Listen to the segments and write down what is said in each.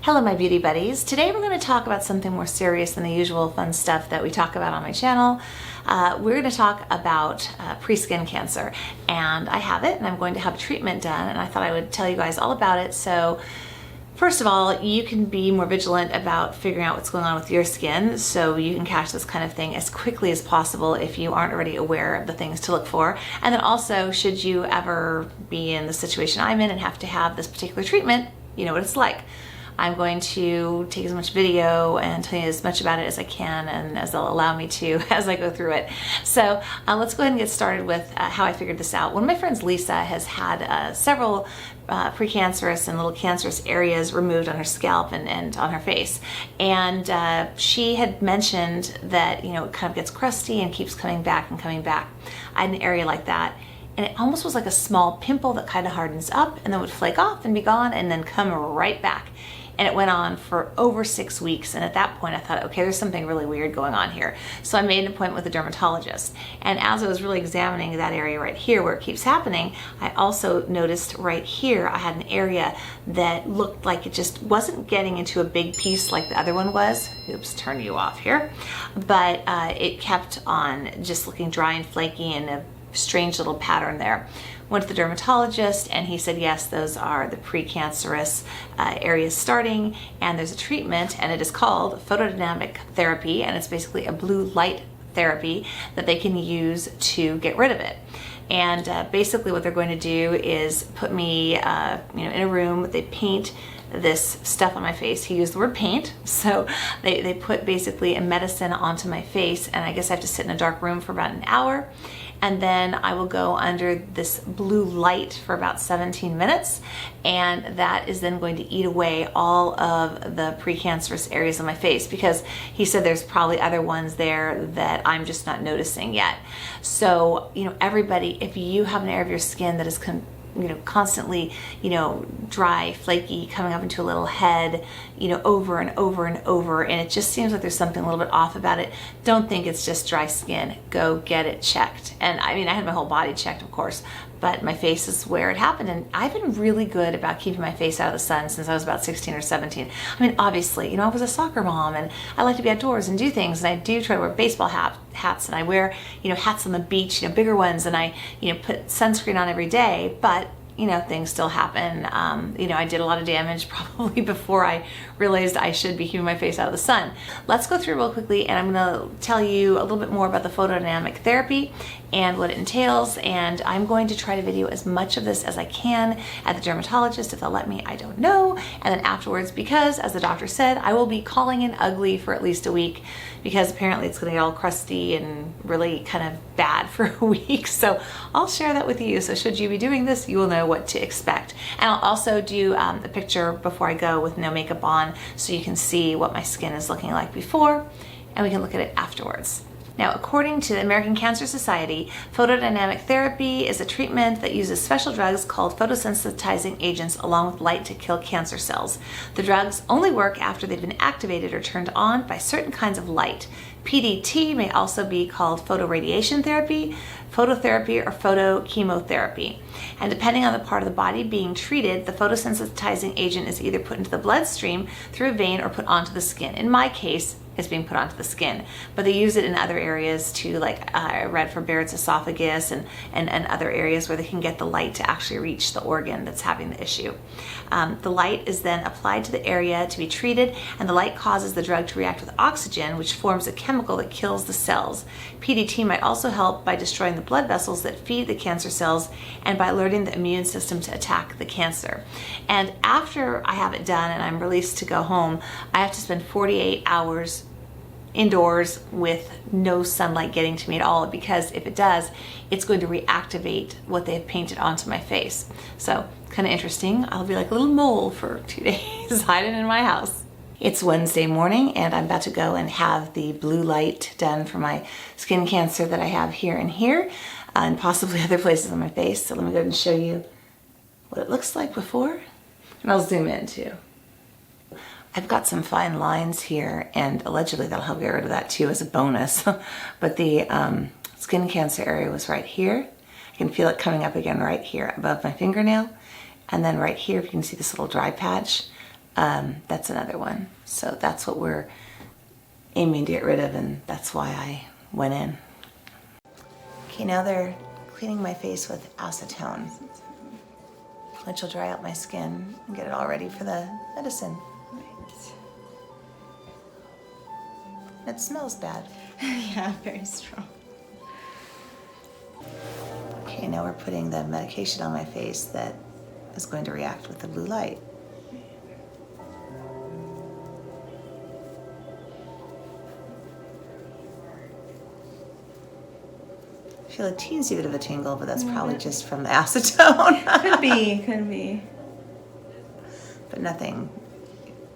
Hello my beauty buddies. Today we're going to talk about something more serious than the usual fun stuff that we talk about on my channel. We're going to talk about pre-skin cancer, and I have it and I'm going to have a treatment done, and I thought I would tell you guys all about it. So first of all, you can be more vigilant about figuring out what's going on with your skin so you can catch this kind of thing as quickly as possible if you aren't already aware of the things to look for. And then also, should you ever be in the situation I'm in and have to have this particular treatment, you know what it's like. I'm going to take as much video and tell you as much about it as I can and as they'll allow me to as I go through it. So let's go ahead and get started with how I figured this out. One of my friends, Lisa, has had several precancerous and little cancerous areas removed on her scalp and on her face. And she had mentioned that, you know, it kind of gets crusty and keeps coming back and coming back. I had an area like that, and it almost was like a small pimple that kind of hardens up and then would flake off and be gone and then come right back. And it went on for over 6 weeks. And at that point I thought, okay, there's something really weird going on here. So I made an appointment with a dermatologist. And as I was really examining that area right here where it keeps happening, I also noticed right here I had an area that looked like it just wasn't getting into a big piece like the other one was. Oops, turn you off here. But it kept on just looking dry and flaky and a strange little pattern there. Went to the dermatologist and he said, yes, those are the precancerous areas starting, and there's a treatment, and it is called photodynamic therapy, and it's basically a blue light therapy that they can use to get rid of it. And basically what they're going to do is put me in a room. They paint this stuff on my face. He used the word paint. So they put basically a medicine onto my face, and I guess I have to sit in a dark room for about an hour. And then I will go under this blue light for about 17 minutes. And that is then going to eat away all of the precancerous areas of my face, because he said there's probably other ones there that I'm just not noticing yet. So, you know, everybody, if you have an area of your skin that is constantly, dry, flaky, coming up into a little head, over and over and over, and it just seems like there's something a little bit off about it, don't think it's just dry skin. Go get it checked. And I mean, I had my whole body checked, of course, but my face is where it happened. And I've been really good about keeping my face out of the sun since I was about 16 or 17. I mean, obviously, I was a soccer mom and I like to be outdoors and do things, and I do try to wear baseball hats, and I wear, hats on the beach, bigger ones, and I, put sunscreen on every day, but things still happen. I did a lot of damage probably before I realized I should be keeping my face out of the sun. Let's go through real quickly, and I'm going to tell you a little bit more about the photodynamic therapy and what it entails, and I'm going to try to video as much of this as I can at the dermatologist. If they'll let me, I don't know. And then afterwards, because as the doctor said, I will be calling in ugly for at least a week, because apparently it's going to get all crusty and really kind of bad for a week. So I'll share that with you. So should you be doing this, you will know what to expect. And I'll also do a picture before I go with no makeup on, so you can see what my skin is looking like before, and we can look at it afterwards. Now, according to the American Cancer Society, photodynamic therapy is a treatment that uses special drugs called photosensitizing agents along with light to kill cancer cells. The drugs only work after they've been activated or turned on by certain kinds of light. PDT may also be called photoradiation therapy, phototherapy, or photochemotherapy. And depending on the part of the body being treated, the photosensitizing agent is either put into the bloodstream through a vein or put onto the skin. In my case, it's being put onto the skin, but they use it in other areas too, like I read for Barrett's esophagus and other areas where they can get the light to actually reach the organ that's having the issue. The light is then applied to the area to be treated, and the light causes the drug to react with oxygen, which forms a chemical that kills the cells. PDT might also help by destroying the blood vessels that feed the cancer cells and by alerting the immune system to attack the cancer. And after I have it done and I'm released to go home, I have to spend 48 hours indoors with no sunlight getting to me at all, because if it does, it's going to reactivate what they have painted onto my face. So kind of interesting. I'll be like a little mole for 2 days hiding in my house. It's Wednesday morning, and I'm about to go and have the blue light done for my skin cancer that I have here and here, and possibly other places on my face. So let me go ahead and show you what it looks like before, and I'll zoom in too. I've got some fine lines here, and allegedly that'll help get rid of that too as a bonus. But the skin cancer area was right here. I can feel it coming up again right here above my fingernail. And then right here, if you can see this little dry patch, That's another one. So that's what we're aiming to get rid of, and that's why I went in. Okay, now they're cleaning my face with acetone, which will dry out my skin and get it all ready for the medicine. It smells bad. Yeah, very strong. Okay, now we're putting the medication on my face that is going to react with the blue light. I feel a teensy bit of a tingle, but that's probably just from the acetone. Could be. But nothing,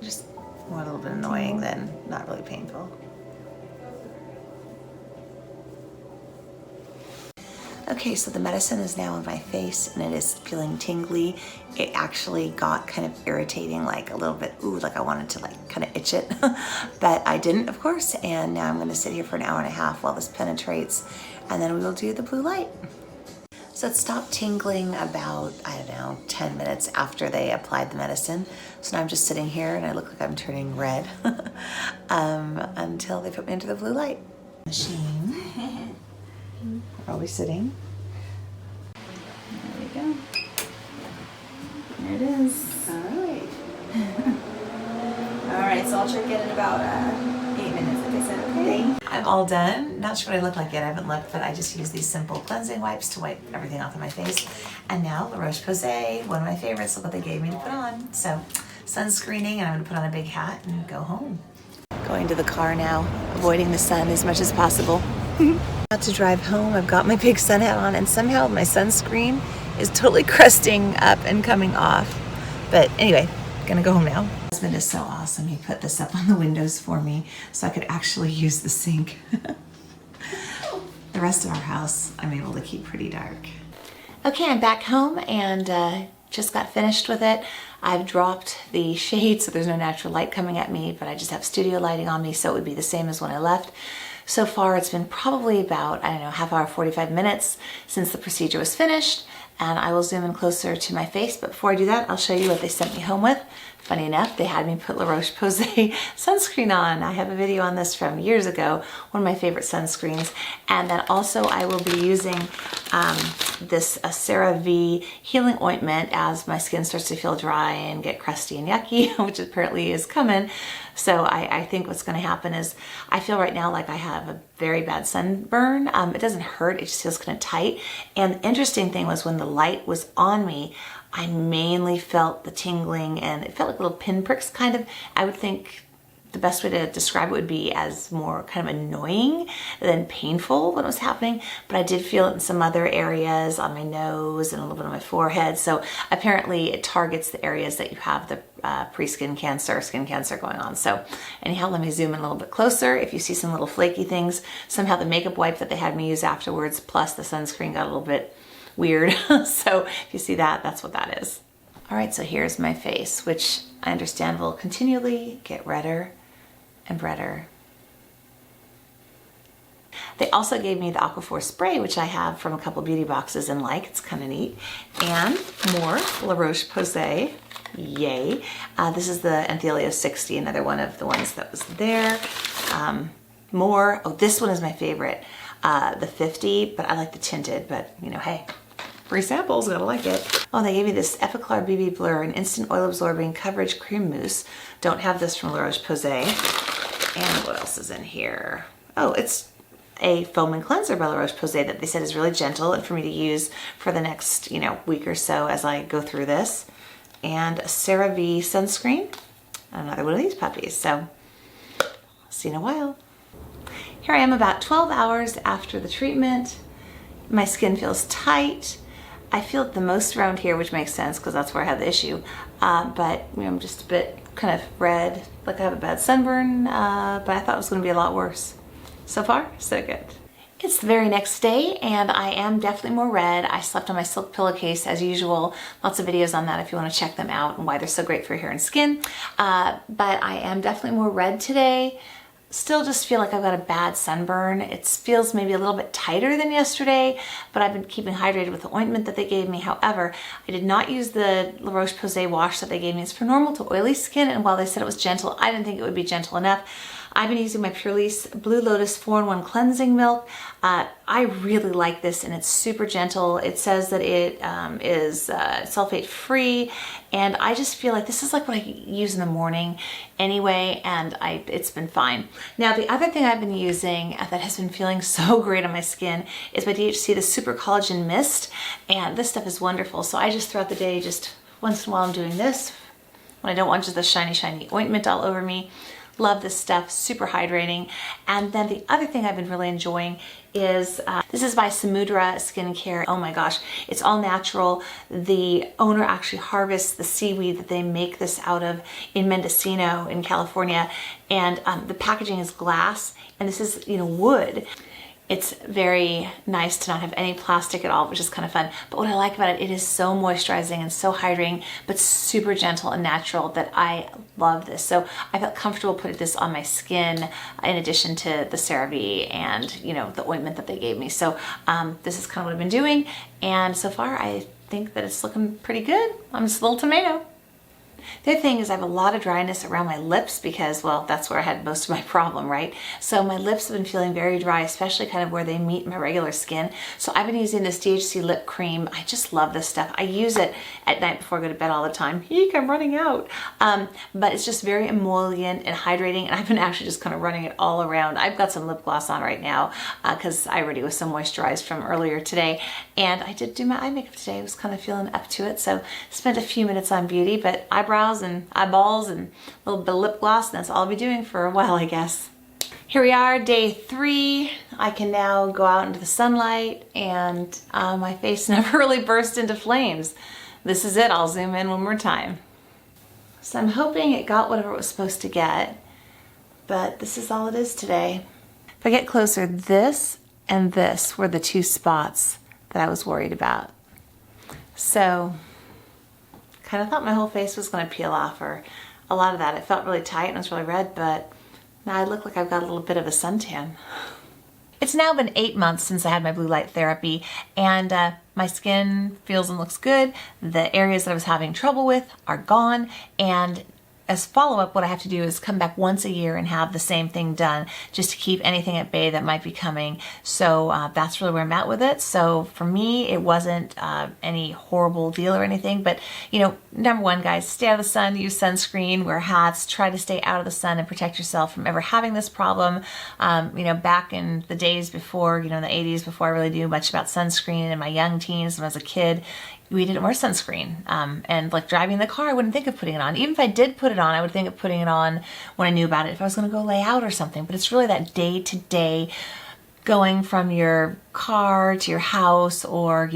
just more a little bit annoying than not really painful. Okay, so the medicine is now in my face and it is feeling tingly. It actually got kind of irritating, like a little bit, like I wanted to like kind of itch it, but I didn't, of course. And now I'm gonna sit here for an hour and a half while this penetrates, and then we will do the blue light. So it stopped tingling about, I don't know, 10 minutes after they applied the medicine. So now I'm just sitting here and I look like I'm turning red until they put me into the blue light machine. Are we sitting? There we go. There it is. All right. All right, so I'll check in about 8 minutes if I said okay. I'm all done. Not sure what I look like yet. I haven't looked, but I just use these simple cleansing wipes to wipe everything off of my face. And now La Roche-Posay, one of my favorites. Look what they gave me to put on. So sunscreening, and I'm gonna put on a big hat and go home. Going to the car now, avoiding the sun as much as possible. About to drive home. I've got my big sun hat on, and somehow my sunscreen is totally crusting up and coming off. But anyway, gonna go home now. My husband is so awesome. He put this up on the windows for me so I could actually use the sink. The rest of our house I'm able to keep pretty dark. Okay, I'm back home and just got finished with it. I've dropped the shade so there's no natural light coming at me, but I just have studio lighting on me so it would be the same as when I left. So far it's been probably about, I don't know, half hour, 45 minutes since the procedure was finished, and I will zoom in closer to my face. But before I do that, I'll show you what they sent me home with. Funny enough, they had me put La Roche-Posay sunscreen on. I have a video on this from years ago, one of my favorite sunscreens. And then also I will be using this CeraVe healing ointment as my skin starts to feel dry and get crusty and yucky, which apparently is coming. So I think what's gonna happen is, I feel right now like I have a very bad sunburn. It doesn't hurt, it just feels kind of tight. And the interesting thing was when the light was on me, I mainly felt the tingling, and it felt like little pinpricks kind of. I would think the best way to describe it would be as more kind of annoying than painful when it was happening, but I did feel it in some other areas on my nose and a little bit on my forehead. So apparently it targets the areas that you have the pre-skin cancer, skin cancer going on. So anyhow, let me zoom in a little bit closer. If you see some little flaky things, somehow the makeup wipe that they had me use afterwards plus the sunscreen got a little bit weird. So if you see that, that's what that is. All right, so here's my face, which I understand will continually get redder and redder. They also gave me the Aquaphor spray, which I have from a couple beauty boxes and like. It's kind of neat. And more La Roche-Posay. Yay. This is the Anthelio 60, another one of the ones that was there. More. Oh, this one is my favorite. The 50, but I like the tinted, but you know, hey, free samples, gotta like it. Oh, they gave me this Epiclar BB Blur, an instant oil absorbing coverage cream mousse. Don't have this from La Roche-Posay. And what else is in here? Oh, it's a foam and cleanser by La Roche-Posay that they said is really gentle and for me to use for the next, you know, week or so as I go through this. And a CeraVe sunscreen, another one of these puppies. So, see you in a while. Here I am about 12 hours after the treatment. My skin feels tight. I feel it the most around here, which makes sense because that's where I had the issue. But you know, I'm just a bit kind of red, like I have a bad sunburn, but I thought it was going to be a lot worse. So far, so good. It's the very next day and I am definitely more red. I slept on my silk pillowcase as usual. Lots of videos on that if you want to check them out and why they're so great for your hair and skin. But I am definitely more red today. still just feel like I've got a bad sunburn. It feels maybe a little bit tighter than yesterday, but I've been keeping hydrated with the ointment that they gave me. However, I did not use the La Roche-Posay wash that they gave me. It's for normal to oily skin, and while they said it was gentle, I didn't think it would be gentle enough. I've been using my Purlisse Blue Lotus 4-in-1 Cleansing Milk. I really like this, and it's super gentle. It says that it is sulfate free, and I just feel like this is like what I use in the morning anyway, and it's been fine. Now, the other thing I've been using that has been feeling so great on my skin is my DHC, the Super Collagen Mist, and this stuff is wonderful. So I just throughout the day, just once in a while I'm doing this when I don't want just the shiny ointment all over me. Love this stuff, super hydrating. And then the other thing I've been really enjoying is, this is by Samudra Skincare. Oh my gosh, it's all natural. The owner actually harvests the seaweed that they make this out of in Mendocino in California. And the packaging is glass, and this is, wood. It's very nice to not have any plastic at all, which is kind of fun. But what I like about it, it is so moisturizing and so hydrating, but super gentle and natural that I love this. So I felt comfortable putting this on my skin in addition to the CeraVe and, the ointment that they gave me. So this is kind of what I've been doing. And so far, I think that it's looking pretty good. I'm just a little tomato. The other thing is I have a lot of dryness around my lips because, well, that's where I had most of my problem, right? So my lips have been feeling very dry, especially kind of where they meet my regular skin. So I've been using this DHC lip cream. I just love this stuff. I use it at night before I go to bed all the time. Eek, I'm running out. But it's just very emollient and hydrating, and I've been actually just kind of running it all around. I've got some lip gloss on right now because I already was so moisturized from earlier today. And I did do my eye makeup today. I was kind of feeling up to it. So spent a few minutes on beauty, but eyebrows and eyeballs and a little bit of lip gloss, and that's all I'll be doing for a while, I guess. Here we are, day 3. I can now go out into the sunlight, and my face never really burst into flames. This is it. I'll zoom in one more time. So I'm hoping it got whatever it was supposed to get, but this is all it is today. If I get closer, this and this were the 2 spots that I was worried about. So kind of thought my whole face was going to peel off, or a lot of that. It felt really tight and it was really red, but now I look like I've got a little bit of a suntan. It's now been 8 months since I had my blue light therapy, and my skin feels and looks good. The areas that I was having trouble with are gone, and as follow-up, what I have to do is come back once a year and have the same thing done just to keep anything at bay that might be coming. So that's really where I'm at with it. So for me, it wasn't any horrible deal or anything, but number one, guys, stay out of the sun, use sunscreen, wear hats, try to stay out of the sun and protect yourself from ever having this problem. Back in the days before, in the 80s, before I really knew much about sunscreen, in my young teens when I was a kid, we didn't wear sunscreen. And like driving the car, I wouldn't think of putting it on. Even if I did put it on, I would think of putting it on when I knew about it, if I was going to go lay out or something. But it's really that day-to-day going from your car to your house, or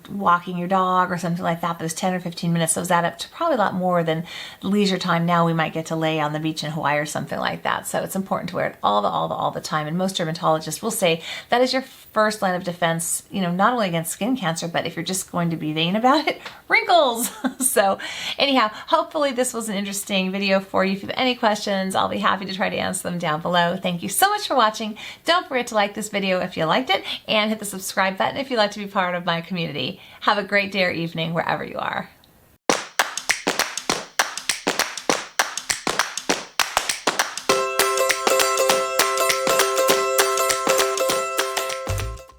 walking your dog or something like that. Those 10 or 15 minutes, those add up to probably a lot more than leisure time now we might get to lay on the beach in Hawaii or something like that. So it's important to wear it all the time. And most dermatologists will say that is your first line of defense, not only against skin cancer, but if you're just going to be vain about it, wrinkles. So anyhow, hopefully this was an interesting video for you. If you have any questions, I'll be happy to try to answer them down below. Thank you so much for watching. Don't forget to like this video if you liked it, and hit the subscribe button if you'd like to be part of my community. Have a great day or evening wherever you are.